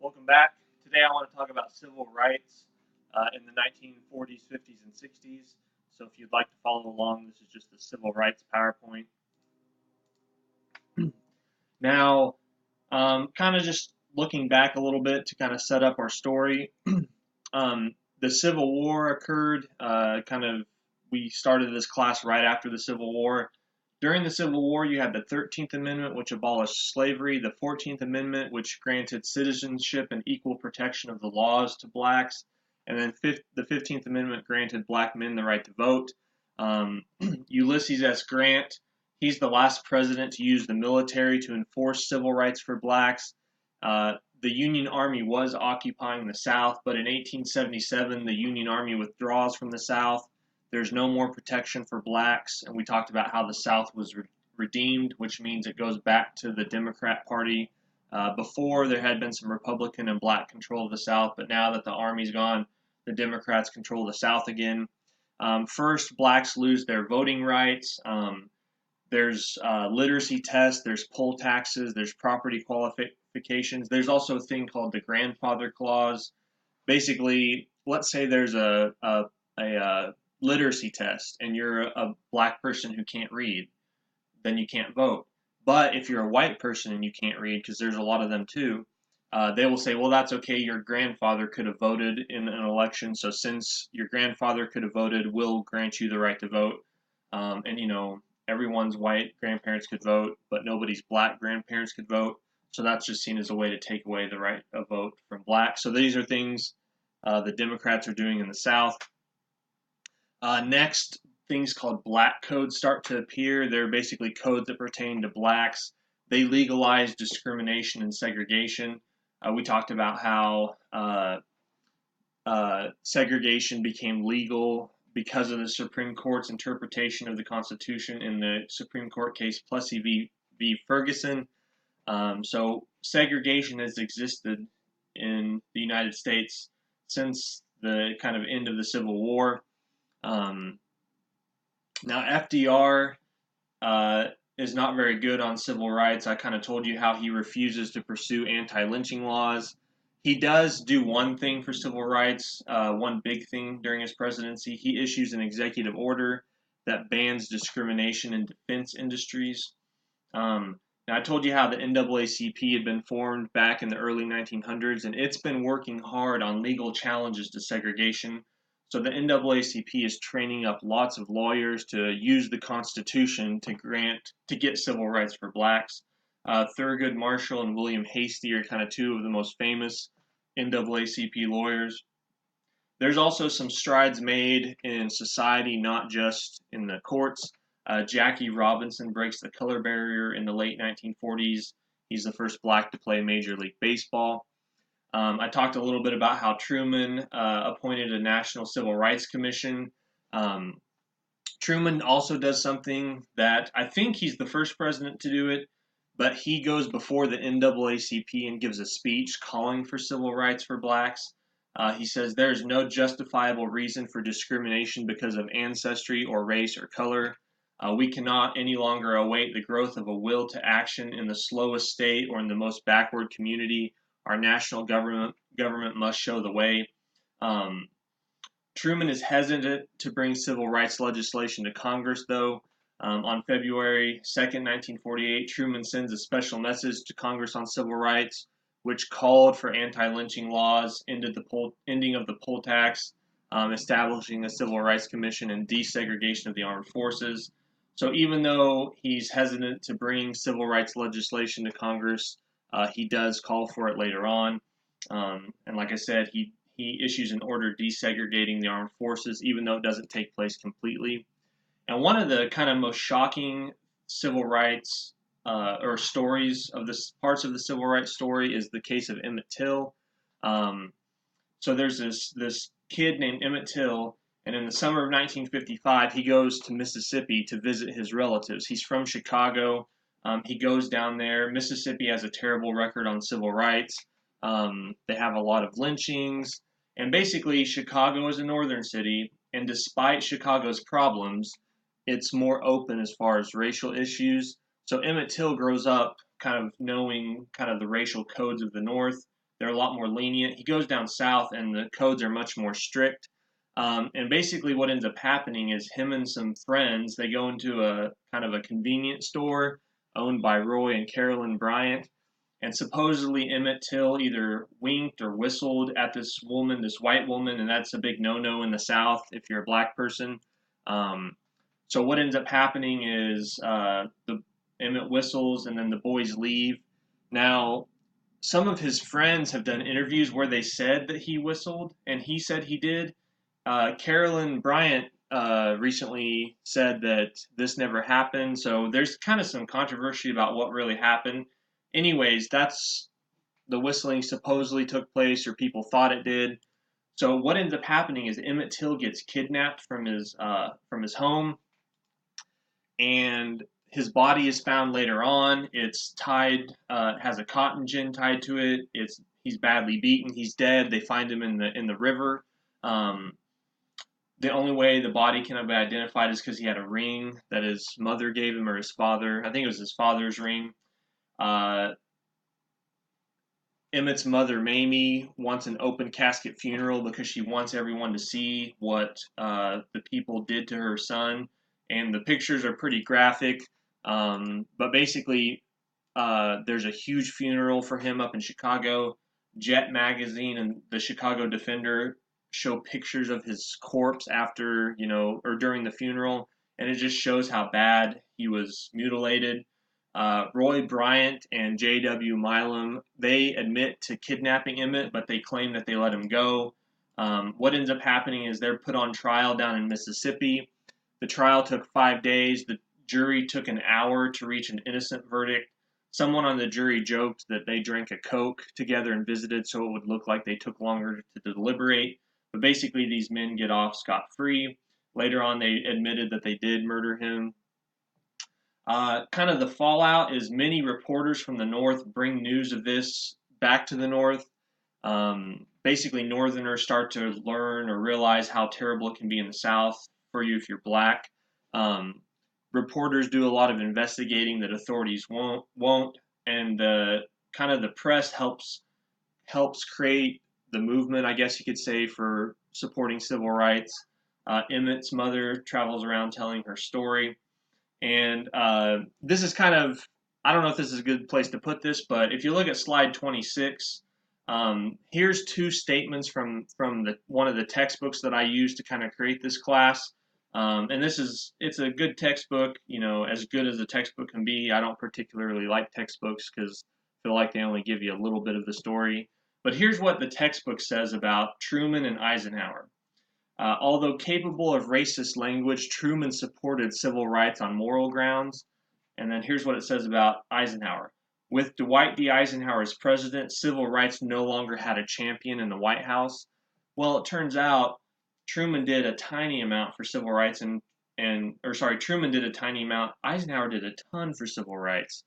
Welcome back. Today I want to talk about civil rights in the 1940s, 50s, and 60s. So if you'd like to follow along, this is just the civil rights PowerPoint. Now, kind of just looking back a little bit to kind of set up our story. The Civil War occurred, we started this class right after the Civil War. During the Civil War, you had the 13th Amendment, which abolished slavery, the 14th Amendment, which granted citizenship and equal protection of the laws to blacks, and then the 15th Amendment granted black men the right to vote. Ulysses S. Grant, he's the last president to use the military to enforce civil rights for blacks. The Union Army was occupying the South, but in 1877, the Union Army withdraws from the South. There's no more protection for blacks, and we talked about how the South was redeemed, which means it goes back to the Democrat Party. Before, there had been some Republican and black control of the South, but now that the Army's gone, the Democrats control the South again. First, blacks lose their voting rights. There's literacy tests, there's poll taxes, there's property qualifications. There's also a thing called the grandfather clause. Basically, let's say there's a literacy test and you're a black person who can't read, then you can't vote. But if you're a white person and you can't read, because there's a lot of them too, they will say, well, that's okay, your grandfather could have voted in an election, so since your grandfather could have voted, we'll grant you the right to vote. Everyone's white grandparents could vote, but nobody's black grandparents could vote, so that's just seen as a way to take away the right of vote from blacks. So these are things the Democrats are doing in the South. Next, things called black codes start to appear. They're basically codes that pertain to blacks. They legalize discrimination and segregation. We talked about how segregation became legal because of the Supreme Court's interpretation of the Constitution in the Supreme Court case Plessy v. Ferguson. So segregation has existed in the United States since the kind of end of the Civil War. Now, FDR is not very good on civil rights. I kind of told you how he refuses to pursue anti-lynching laws. He does do one thing for civil rights, one big thing during his presidency. He issues an executive order that bans discrimination in defense industries. Now, I told you how the NAACP had been formed back in the early 1900s, and it's been working hard on legal challenges to segregation. So the NAACP is training up lots of lawyers to use the Constitution to get civil rights for blacks. Thurgood Marshall and William Hastie are kind of two of the most famous NAACP lawyers. There's also some strides made in society, not just in the courts. Jackie Robinson breaks the color barrier in the late 1940s. He's the first black to play Major League Baseball. I talked a little bit about how Truman appointed a National Civil Rights Commission. Truman also does something that I think he's the first president to do it, but he goes before the NAACP and gives a speech calling for civil rights for blacks. He says there's no justifiable reason for discrimination because of ancestry or race or color. We cannot any longer await the growth of a will to action in the slowest state or in the most backward community. Our national government must show the way. Truman is hesitant to bring civil rights legislation to Congress, though. On February 2nd, 1948, Truman sends a special message to Congress on civil rights, which called for anti-lynching laws, ending of the poll tax, establishing a civil rights commission, and desegregation of the armed forces. So even though he's hesitant to bring civil rights legislation to Congress, he does call for it later on. And like I said, he issues an order desegregating the armed forces, even though it doesn't take place completely. And one of the kind of most shocking civil rights or stories of this parts of the civil rights story is the case of Emmett Till. So there's this kid named Emmett Till, and in the summer of 1955, he goes to Mississippi to visit his relatives. He's from Chicago. He goes down there. Mississippi has a terrible record on civil rights. They have a lot of lynchings. And basically, Chicago is a northern city, and despite Chicago's problems, it's more open as far as racial issues. So Emmett Till grows up kind of knowing kind of the racial codes of the North. they're a lot more lenient. He goes down south, and the codes are much more strict. And basically, what ends up happening is him and some friends, they go into a kind of a convenience store owned by Roy and Carolyn Bryant, and supposedly Emmett Till either winked or whistled at this woman, this white woman, and that's a big no-no in the South if you're a black person. Um, so what ends up happening is the Emmett whistles, and then the boys leave. Now, some of his friends have done interviews where they said that he whistled, and he said he did. Carolyn Bryant recently said that this never happened, so there's kind of some controversy about what really happened. Anyways, that's the whistling supposedly took place, or people thought it did. So what ends up happening is Emmett Till gets kidnapped from his home, and his body is found later on. It's tied, has a cotton gin tied to it. He's badly beaten. He's dead. They find him in the river. Um, the only way the body can be identified is because he had a ring that his mother gave him, or his father. I think it was his father's ring. Uh, Emmett's mother, Mamie, wants an open casket funeral because she wants everyone to see what the people did to her son. And the pictures are pretty graphic. But basically, there's a huge funeral for him up in Chicago. Jet Magazine and the Chicago Defender show pictures of his corpse after, or during the funeral. And it just shows how bad he was mutilated. Roy Bryant and J.W. Milam, they admit to kidnapping Emmett, but they claim that they let him go. What ends up happening is they're put on trial down in Mississippi. The trial took 5 days. The jury took an hour to reach an innocent verdict. Someone on the jury joked that they drank a Coke together and visited, so it would look like they took longer to deliberate. But basically, these men get off scot-free. Later on, they admitted that they did murder him. Kind of the fallout is many reporters from the North bring news of this back to the North. Basically, Northerners start to learn or realize how terrible it can be in the South for you if you're black. Reporters do a lot of investigating that authorities won't, and kind of the press helps create the movement, I guess you could say, for supporting civil rights. Emmett's mother travels around telling her story. And this is kind of, I don't know if this is a good place to put this, but if you look at slide 26, here's two statements from one of the textbooks that I used to kind of create this class. And it's a good textbook, as good as a textbook can be. I don't particularly like textbooks because I feel like they only give you a little bit of the story. But here's what the textbook says about Truman and Eisenhower. Although capable of racist language, Truman supported civil rights on moral grounds. And then here's what it says about Eisenhower. With Dwight D. Eisenhower as president, civil rights no longer had a champion in the White House. Well, it turns out Truman did a tiny amount for civil rights, Truman did a tiny amount. Eisenhower did a ton for civil rights.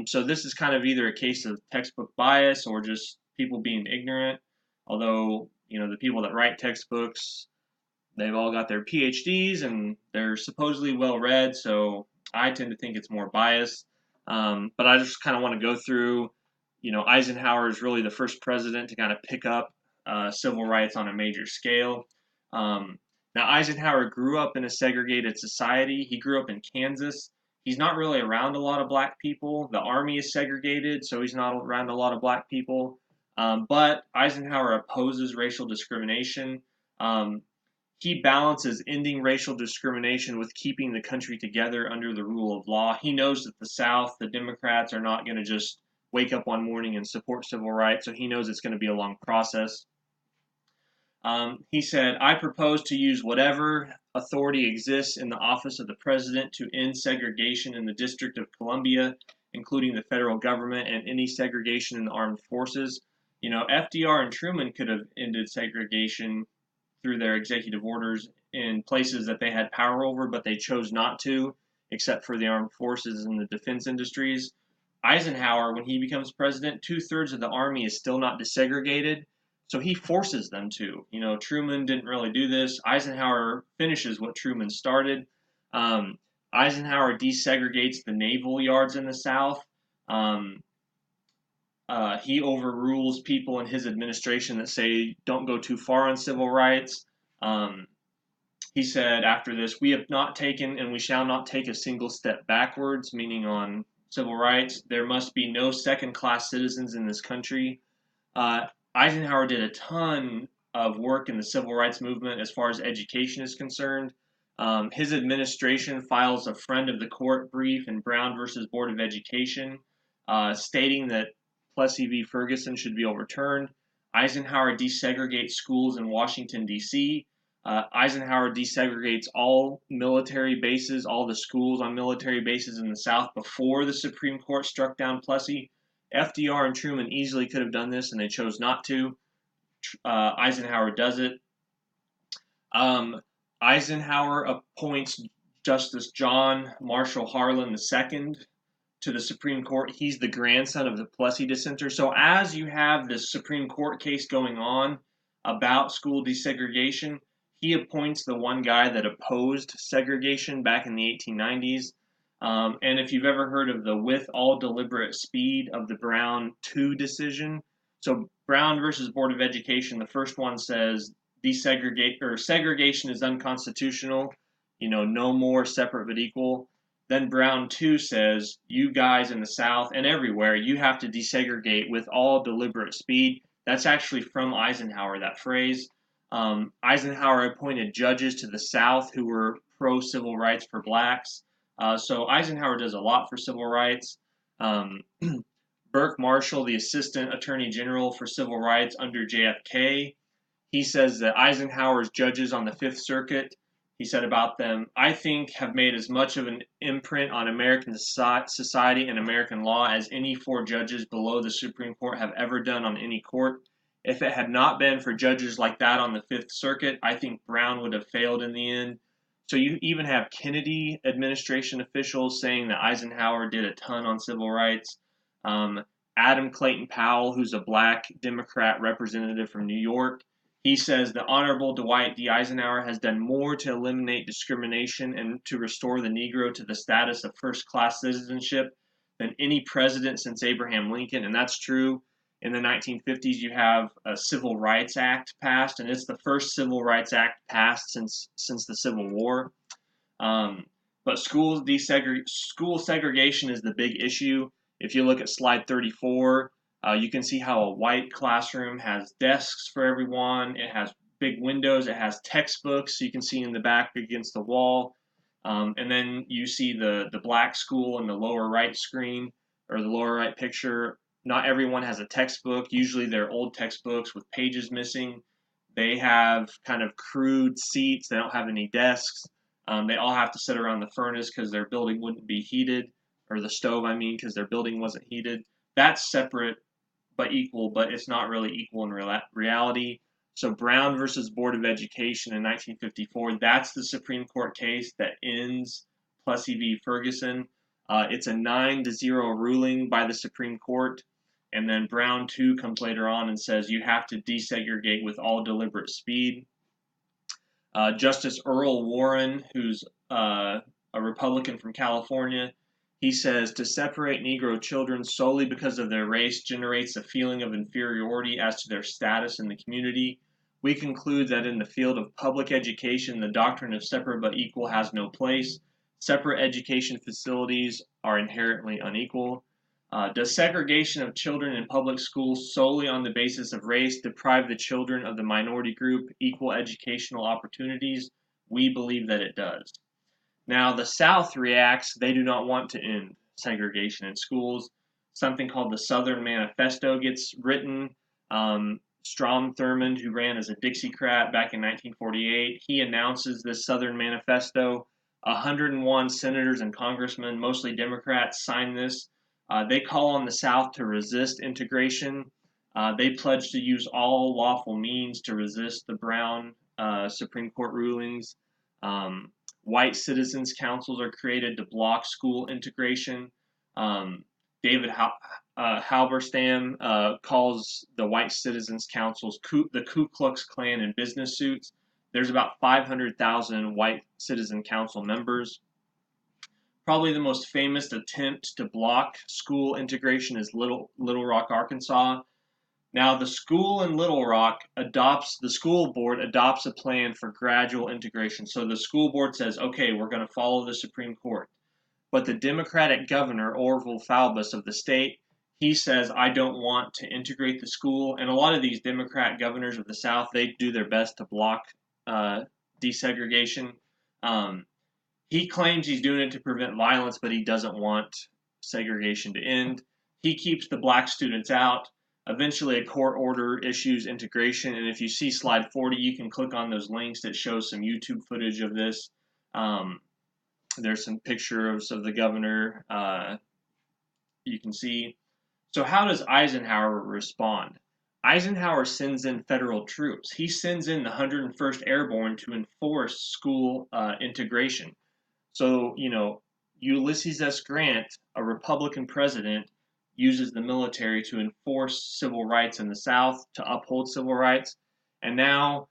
So this is kind of either a case of textbook bias or just people being ignorant. Although, the people that write textbooks, they've all got their PhDs and they're supposedly well read, so I tend to think it's more biased. But I just kind of want to go through, Eisenhower is really the first president to kind of pick up civil rights on a major scale. Now, Eisenhower grew up in a segregated society. He grew up in Kansas. He's not really around a lot of black people. The Army is segregated, so he's not around a lot of black people. But Eisenhower opposes racial discrimination. He balances ending racial discrimination with keeping the country together under the rule of law. He knows that the South, the Democrats, are not going to just wake up one morning and support civil rights, so he knows it's going to be a long process. He said, I propose to use whatever authority exists in the office of the president to end segregation in the District of Columbia, including the federal government, and any segregation in the armed forces. FDR and Truman could have ended segregation through their executive orders in places that they had power over, but they chose not to, except for the armed forces and the defense industries. Eisenhower, when he becomes president, 2/3 of the army is still not desegregated, so he forces them to. Truman didn't really do this. Eisenhower finishes what Truman started. Eisenhower desegregates the naval yards in the South. he overrules people in his administration that say don't go too far on civil rights. Um, he said after this, we have not taken and we shall not take a single step backwards, meaning on civil rights. There must be no second class citizens in this country. Uh, Eisenhower did a ton of work in the civil rights movement as far as education is concerned. His administration files a friend of the court brief in Brown versus Board of Education, stating that Plessy v. Ferguson should be overturned. Eisenhower desegregates schools in Washington, D.C. Eisenhower desegregates all military bases, all the schools on military bases in the South before the Supreme Court struck down Plessy. FDR and Truman easily could have done this, and they chose not to. Eisenhower does it. Eisenhower appoints Justice John Marshall Harlan II to the Supreme Court. He's the grandson of the Plessy dissenter. So as you have this Supreme Court case going on about school desegregation, he appoints the one guy that opposed segregation back in the 1890s. And if you've ever heard of the with all deliberate speed of the Brown 2 decision, so Brown versus Board of Education, the first one says segregation is unconstitutional, no more separate but equal. Then Brown 2 says, you guys in the South and everywhere, you have to desegregate with all deliberate speed. That's actually from Eisenhower, that phrase. Eisenhower appointed judges to the South who were pro-civil rights for blacks. So Eisenhower does a lot for civil rights. Burke Marshall, the Assistant Attorney General for Civil Rights under JFK, he says that Eisenhower's judges on the Fifth Circuit, he said about them, I think have made as much of an imprint on American society and American law as any 4 judges below the Supreme Court have ever done on any court. If it had not been for judges like that on the Fifth Circuit, I think Brown would have failed in the end. So you even have Kennedy administration officials saying that Eisenhower did a ton on civil rights. Adam Clayton Powell, who's a black Democrat representative from New York, he says the Honorable Dwight D. Eisenhower has done more to eliminate discrimination and to restore the Negro to the status of first-class citizenship than any president since Abraham Lincoln, and that's true. In the 1950s, you have a Civil Rights Act passed, and it's the first Civil Rights Act passed since the Civil War. But school segregation is the big issue. If you look at slide 34, you can see how a white classroom has desks for everyone. It has big windows. It has textbooks, so you can see in the back against the wall. And then you see the black school in the lower right screen, or the lower right picture. Not everyone has a textbook. Usually they're old textbooks with pages missing. They have kind of crude seats. They don't have any desks. They all have to sit around the furnace because their building wouldn't be heated, or the stove, because their building wasn't heated. That's separate but equal, but it's not really equal in reality. So Brown versus Board of Education in 1954, that's the Supreme Court case that ends Plessy v. Ferguson. It's a 9-0 ruling by the Supreme Court. And then Brown 2 comes later on and says you have to desegregate with all deliberate speed. Justice Earl Warren, who's a Republican from California, he says to separate Negro children solely because of their race generates a feeling of inferiority as to their status in the community. We conclude that in the field of public education, the doctrine of separate but equal has no place. Separate education facilities are inherently unequal. Does segregation of children in public schools solely on the basis of race deprive the children of the minority group equal educational opportunities? We believe that it does. Now, the South reacts. They do not want to end segregation in schools. Something called the Southern Manifesto gets written. Strom Thurmond, who ran as a Dixiecrat back in 1948, he announces this Southern Manifesto. 101 senators and congressmen, mostly Democrats, sign this. They call on the South to resist integration. They pledge to use all lawful means to resist the Brown Supreme Court rulings. White citizens' councils are created to block school integration. David Halberstam calls the White Citizens Councils the Ku Klux Klan in business suits. There's about 500,000 White Citizen Council members. Probably the most famous attempt to block school integration is Little Rock, Arkansas. Now, the school in Little Rock the school board adopts a plan for gradual integration. So the school board says, okay, we're going to follow the Supreme Court. But the Democratic governor, Orville Faubus of the state, he says, I don't want to integrate the school. And a lot of these Democrat governors of the South, they do their best to block desegregation. He claims he's doing it to prevent violence, but he doesn't want segregation to end. He keeps the black students out. Eventually, a court order issues integration. And if you see slide 40, you can click on those links that shows some YouTube footage of this. There's some pictures of the governor you can see. So how does Eisenhower respond? Eisenhower sends in federal troops. He sends in the 101st Airborne to enforce school integration. So, Ulysses S. Grant, a Republican president, uses the military to enforce civil rights in the South, to uphold civil rights. And now,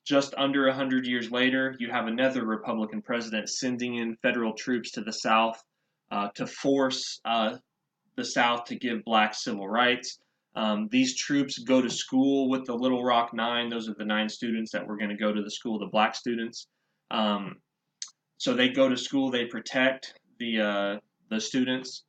just under 100 years later, you have another Republican president sending in federal troops to the South to force the South to give blacks civil rights. These troops go to school with the Little Rock Nine. Those are the 9 students that were going to go to the school, the black students. So they go to school, they protect the students.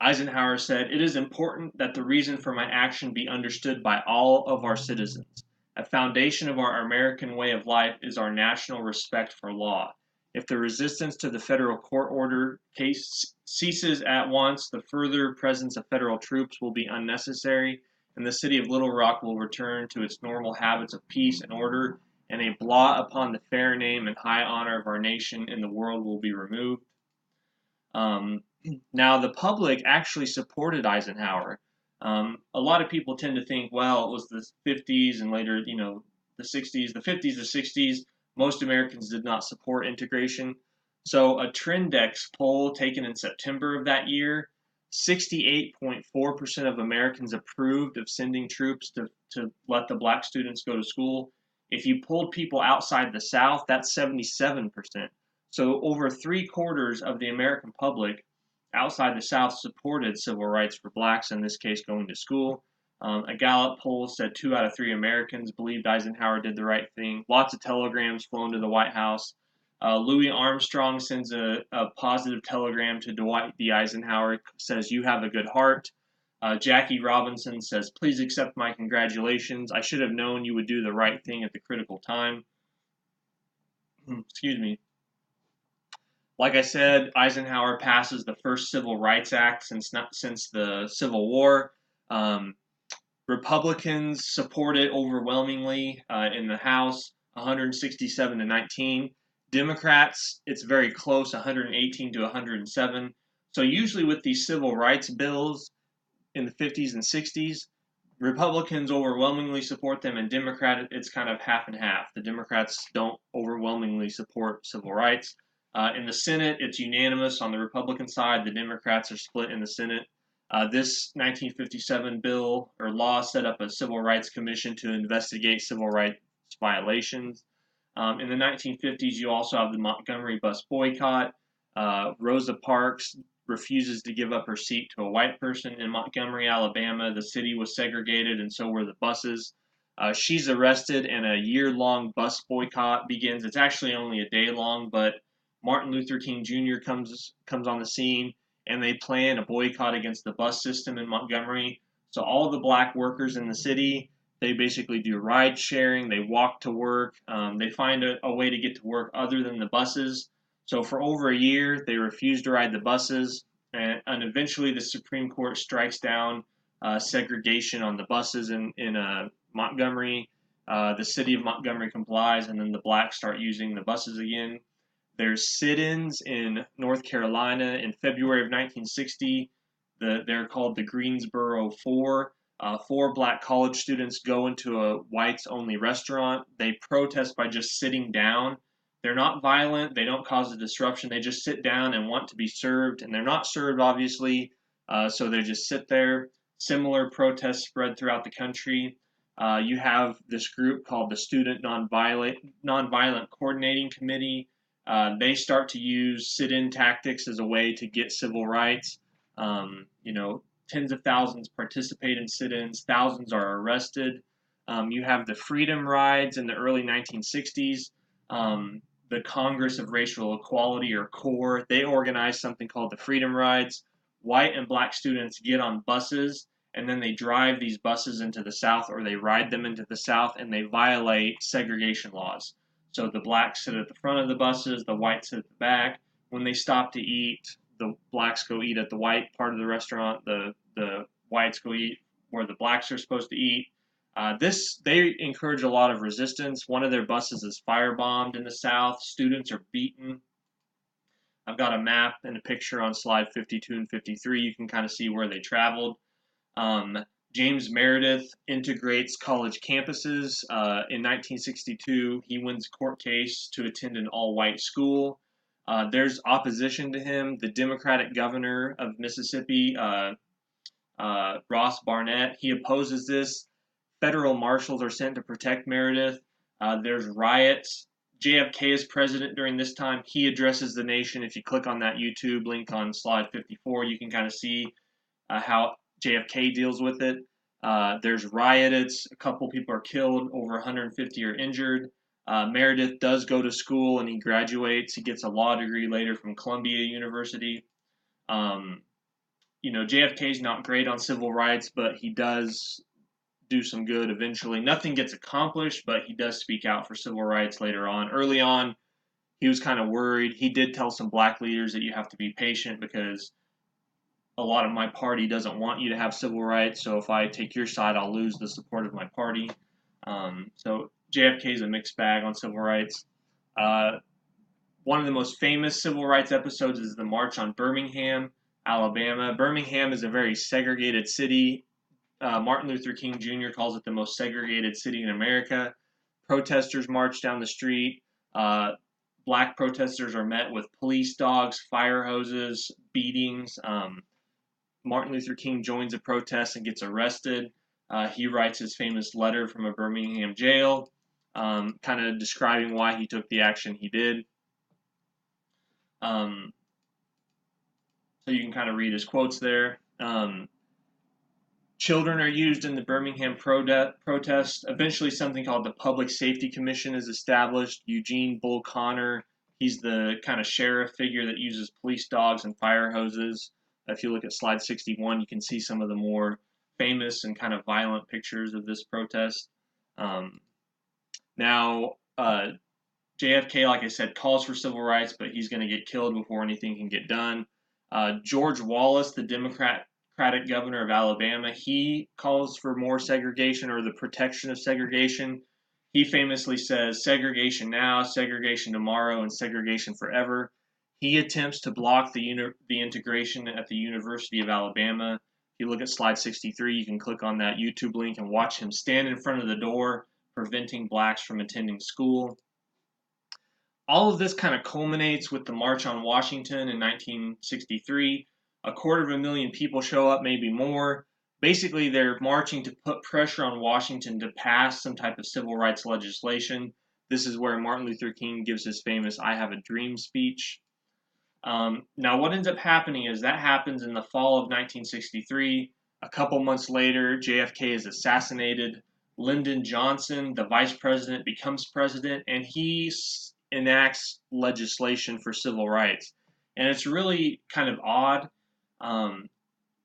Eisenhower said, "It is important that the reason for my action be understood by all of our citizens. A foundation of our American way of life is our national respect for law. If the resistance to the federal court order case ceases at once, the further presence of federal troops will be unnecessary, and the city of Little Rock will return to its normal habits of peace and order, and a blot upon the fair name and high honor of our nation in the world will be removed." Now, the public actually supported Eisenhower. A lot of people tend to think, well, it was the 50s and later, the 60s. The 50s, the 60s, most Americans did not support integration. So a Trendex poll taken in September of that year, 68.4% of Americans approved of sending troops to let the black students go to school. If you pulled people outside the South, that's 77%. So over 3/4 of the American public outside the South supported civil rights for blacks, in this case going to school. A Gallup poll said 2 out of 3 Americans believed Eisenhower did the right thing. Lots of telegrams flown to the White House. Louis Armstrong sends a positive telegram to Dwight D. Eisenhower, says, "You have a good heart." Jackie Robinson says, "Please accept my congratulations. I should have known you would do the right thing at the critical time." Excuse me. Like I said, Eisenhower passes the first Civil Rights Act since the Civil War. Republicans support it overwhelmingly in the House, 167 to 19. Democrats, it's very close, 118 to 107. So usually with these civil rights bills in the 50s and 60s, Republicans overwhelmingly support them, and Democrats, it's kind of half and half. The Democrats don't overwhelmingly support civil rights. In the Senate, it's unanimous on the Republican side. The Democrats are split in the Senate. This 1957 bill or law set up a civil rights commission to investigate civil rights violations. In the 1950s, you also have the Montgomery bus boycott. Rosa Parks refuses to give up her seat to a white person. In Montgomery, Alabama, the city was segregated, and so were the buses. She's arrested, and a year-long bus boycott begins. It's actually only a day long, but Martin Luther King Jr. comes on the scene, and they plan a boycott against the bus system in Montgomery. So all the black workers in the city, they basically do ride sharing. They walk to work. They find a way to get to work other than the buses. So for over a year, they refuse to ride the buses, and eventually the Supreme Court strikes down segregation on the buses in Montgomery. The city of Montgomery complies, and then the blacks start using the buses again. There's sit-ins in North Carolina in February of 1960. They're called the Greensboro Four. 4 black college students go into a whites-only restaurant. They protest by just sitting down. They're not violent. They don't cause a disruption. They just sit down and want to be served, and they're not served, obviously, so they just sit there. Similar protests spread throughout the country. You have this group called the Student Nonviolent Coordinating Committee. They start to use sit-in tactics as a way to get civil rights. Tens of thousands participate in sit-ins, thousands are arrested. You have the Freedom Rides in the early 1960s. The Congress of Racial Equality, or CORE, they organized something called the Freedom Rides. White and black students get on buses, and then they drive these buses into the South, or they ride them into the South, and they violate segregation laws. So the blacks sit at the front of the buses, the whites sit at the back. When they stop to eat, the blacks go eat at the white part of the restaurant. The whites go eat where the blacks are supposed to eat. They encourage a lot of resistance. One of their buses is firebombed in the South. Students are beaten. I've got a map and a picture on slide 52 and 53. You can kind of see where they traveled. James Meredith integrates college campuses. In 1962, he wins a court case to attend an all-white school. There's opposition to him. The Democratic governor of Mississippi, Ross Barnett, he opposes this. Federal marshals are sent to protect Meredith. There's riots. JFK is president during this time. He addresses the nation. If you click on that YouTube link on slide 54, you can kind of see how JFK deals with it. There's riots. A couple people are killed. Over 150 are injured. Meredith does go to school and he graduates. He gets a law degree later from Columbia University. JFK is not great on civil rights, but he does do some good eventually. Nothing gets accomplished, but he does speak out for civil rights later on. Early on, he was kind of worried. He did tell some black leaders that you have to be patient because a lot of my party doesn't want you to have civil rights, so if I take your side, I'll lose the support of my party. So JFK is a mixed bag on civil rights. One of the most famous civil rights episodes is the March on Birmingham, Alabama. Birmingham is a very segregated city. Martin Luther King Jr. calls it the most segregated city in America. Protesters march down the street. Black protesters are met with police dogs, fire hoses, beatings. Martin Luther King joins a protest and gets arrested. He writes his famous letter from a Birmingham jail, kind of describing why he took the action he did. So you can kind of read his quotes there. Children are used in the Birmingham protest. Eventually, something called the Public Safety Commission is established. Eugene Bull Connor, he's the kind of sheriff figure that uses police dogs and fire hoses. If you look at slide 61, you can see some of the more famous and kind of violent pictures of this protest. Now, JFK, like I said, calls for civil rights, but he's going to get killed before anything can get done. George Wallace, the Democratic governor of Alabama, he calls for more segregation or the protection of segregation. He famously says, segregation now, segregation tomorrow, and segregation forever. He attempts to block the integration at the University of Alabama. If you look at slide 63, you can click on that YouTube link and watch him stand in front of the door, preventing blacks from attending school. All of this kind of culminates with the March on Washington in 1963. 250,000 people show up, maybe more. Basically, they're marching to put pressure on Washington to pass some type of civil rights legislation. This is where Martin Luther King gives his famous I Have a Dream speech. Now, what ends up happening is that happens in the fall of 1963. A couple months later, JFK is assassinated. Lyndon Johnson, the vice president, becomes president, and he enacts legislation for civil rights. And it's really kind of odd.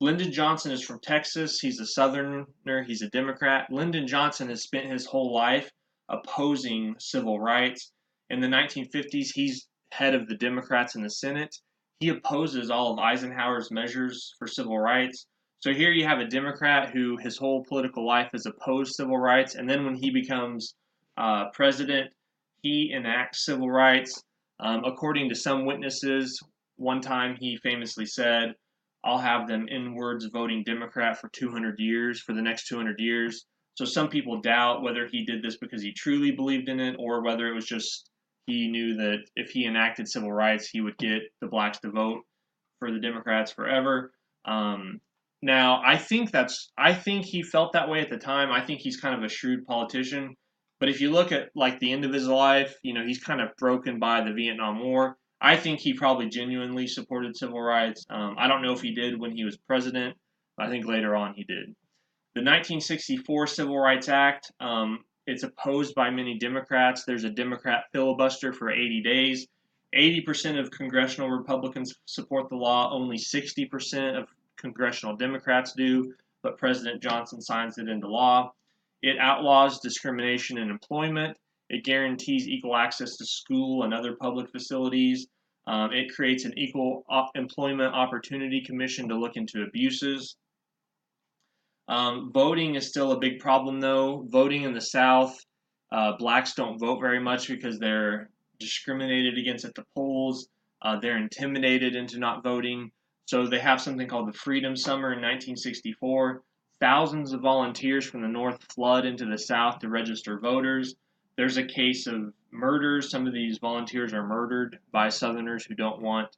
Lyndon Johnson is from Texas. He's a Southerner. He's a Democrat. Lyndon Johnson has spent his whole life opposing civil rights. In the 1950s, he's head of the Democrats in the Senate. He opposes all of Eisenhower's measures for civil rights. So here you have a Democrat who his whole political life has opposed civil rights, and then when he becomes president, he enacts civil rights. According to some witnesses, one time he famously said, I'll have them inwards voting Democrat for 200 years, for the next 200 years. So some people doubt whether he did this because he truly believed in it or whether it was just he knew that if he enacted civil rights, he would get the blacks to vote for the Democrats forever. Now, I think he felt that way at the time. I think he's kind of a shrewd politician. But if you look at like the end of his life, he's kind of broken by the Vietnam War. I think he probably genuinely supported civil rights. I don't know if he did when he was president, but I think later on he did. The 1964 Civil Rights Act, it's opposed by many Democrats. There's a Democrat filibuster for 80 days. 80% of congressional Republicans support the law. Only 60% of congressional Democrats do, but President Johnson signs it into law. It outlaws discrimination in employment. It guarantees equal access to school and other public facilities. It creates an equal employment opportunity commission to look into abuses. Voting is still a big problem, though. Voting in the South, blacks don't vote very much because they're discriminated against at the polls. They're intimidated into not voting. So they have something called the Freedom Summer in 1964. Thousands of volunteers from the North flood into the South to register voters. There's a case of murders. Some of these volunteers are murdered by Southerners who don't want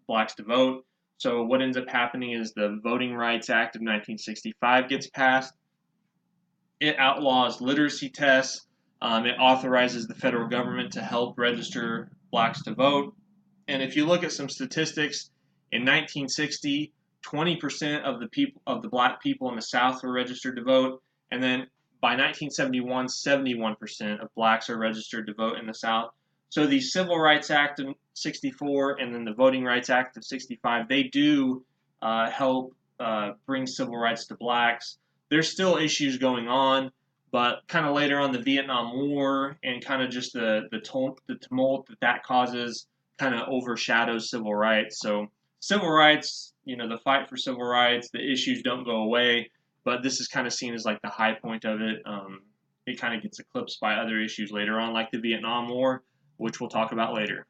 blacks to vote. So what ends up happening is the Voting Rights Act of 1965 gets passed. It outlaws literacy tests. It authorizes the federal government to help register blacks to vote. And if you look at some statistics, in 1960, 20% of the black people in the South were registered to vote, and then by 1971, 71% of blacks are registered to vote in the South. So the Civil Rights Act of 64 and then the Voting Rights Act of 65, they do help bring civil rights to blacks. There's still issues going on, but kind of later on, the Vietnam War and kind of just the tumult that causes kind of overshadows civil rights. So civil rights, the fight for civil rights, the issues don't go away, but this is kind of seen as like the high point of it. It kind of gets eclipsed by other issues later on, like the Vietnam War, which we'll talk about later.